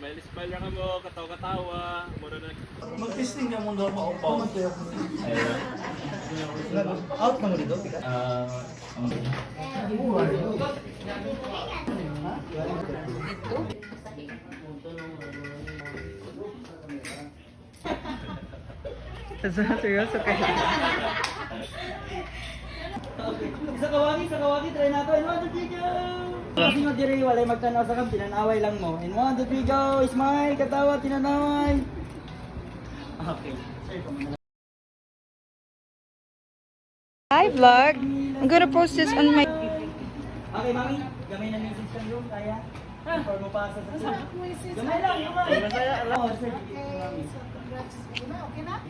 Smile lang mo, katawa-katawa. Muna na. Mag-testing ka muna maupaw. Out ka mo dito? Seryoso kayo. Sa kawagi, try nato. And 1, 2, 3, go! Kasi nga diri, walay magtanaw sa kam, tinanaway lang mo. And 1, 2, 3, go! Smile, katawa, tinanaway. Okay. Hi vlog. I'm gonna post this on my... Okay, mami. Gamay na message kang room, kaya? Before mo pasa sa room. Gamay lang, gamay. Masaya lang. Oh, sir, mami. Okay na?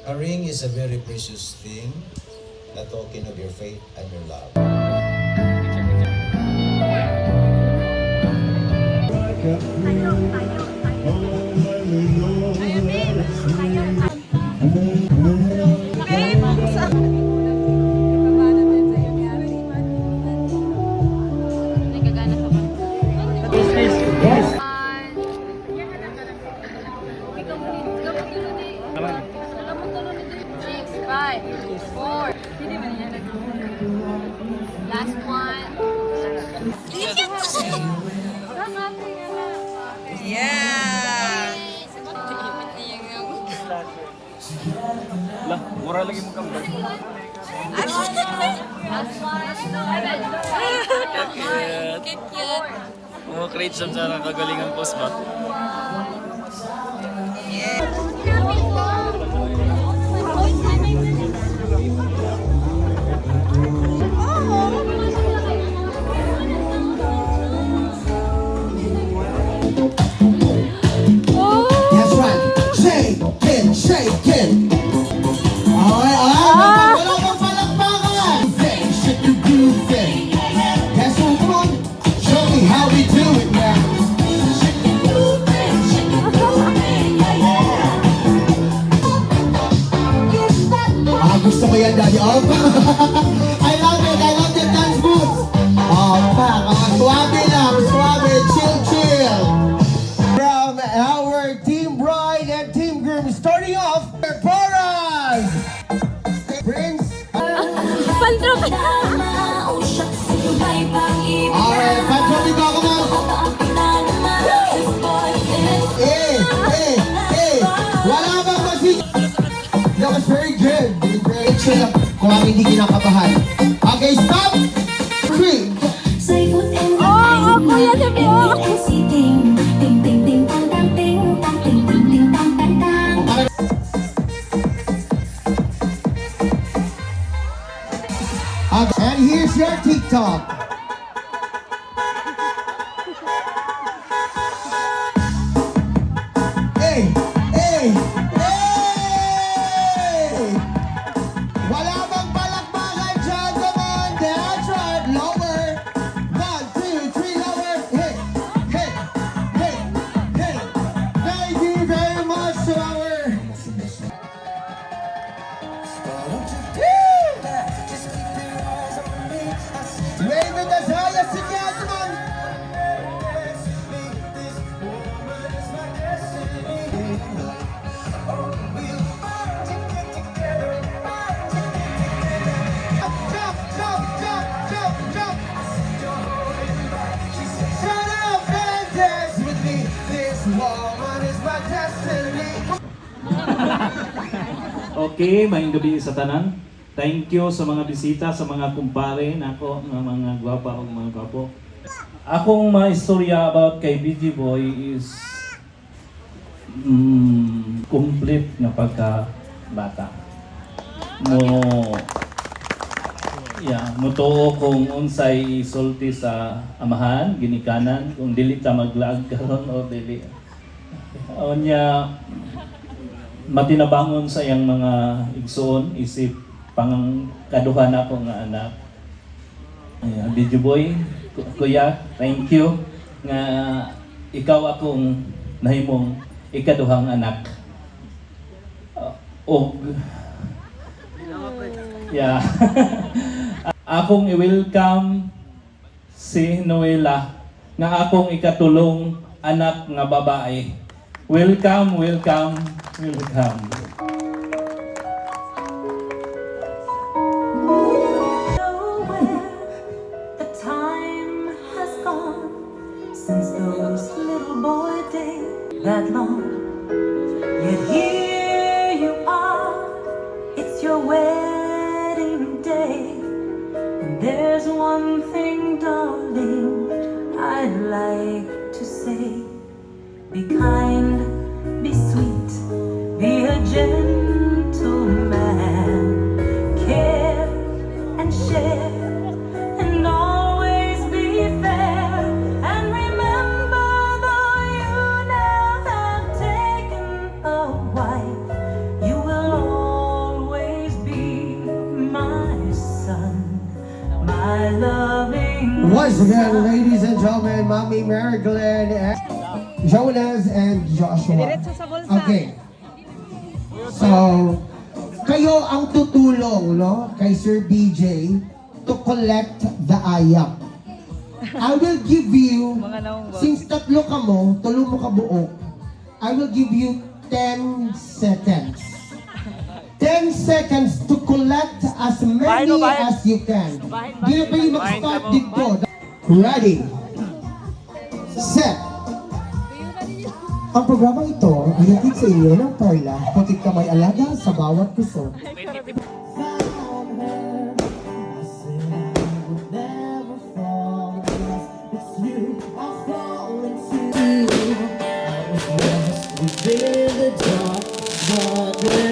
A ring is a very precious thing, a token of your faith and your love. Five, four. Last one. Yeah! Lah, mura lagi mo kang bag. Last one. Cute. Create siya sa kagalingan post ba? That's right. Shake it. Wala kang palakpakan. Shake the groove thing. That's right, come on. Show me how we do it now. Shake the groove thing. Gusto ko yan, Daddy. I love the dance moves. Suave lang, suave, chill. From our team bride and team groom, starting off, Boras! Prince. Alright, pantropi ko ako na. Wala bang kasi... That was very good. Chill up kung ang hindi kinakabahan. Okay, stop! 3. Kuya, sabi And here's your TikTok. Hey! Wala bang palakpakan dyan? Come on, that's right. Lower. 1, 2, 3, lower. Hey. Thank you very much to our... Okay, maayong gabi sa tanan. Thank you sa mga bisita, sa mga kumpare nako, mga gwapa o mga gwapo. Akong mga istorya about kay BG Boy is complete na pagka-bata. Mutuo kung unsay sulti sa amahan, ginikanan, kung dili ta maglaag karon o dili. Onya matinabangon sa iyang mga igsoon, isip pang kaduhan ako nga anak. Video Boy, kuya, thank you nga ikaw akong nahimong ikaduhang anak. Akong i-welcome si Noela nga akong ikatulong anak nga babae. Welcome, welcome, welcome. The time has gone since those little boy days that long. Yet here you are, it's your wedding day. And there's one thing, darling, I'd like to say. Be kind, be sweet, be a gentleman. Care and share, and always be fair. And remember, though you now have taken a wife, you will always be my son, my loving Once again, ladies and gentlemen, Mommy Mary Glenn, Jonas and Joshua. Okay. So, kayo ang tutulong, no, kay Sir BJ to collect the ayak. I will give you, since tatlo ka mo, tulo mo ka buo, I will give you 10 seconds. 10 seconds to collect as many as you can. Di na pa yung mag-start dito. Ready? Set. Ang programa ito ay hatid sa inyo ng Perla, pagkit kamay alaga sa bawat puso. the dark, but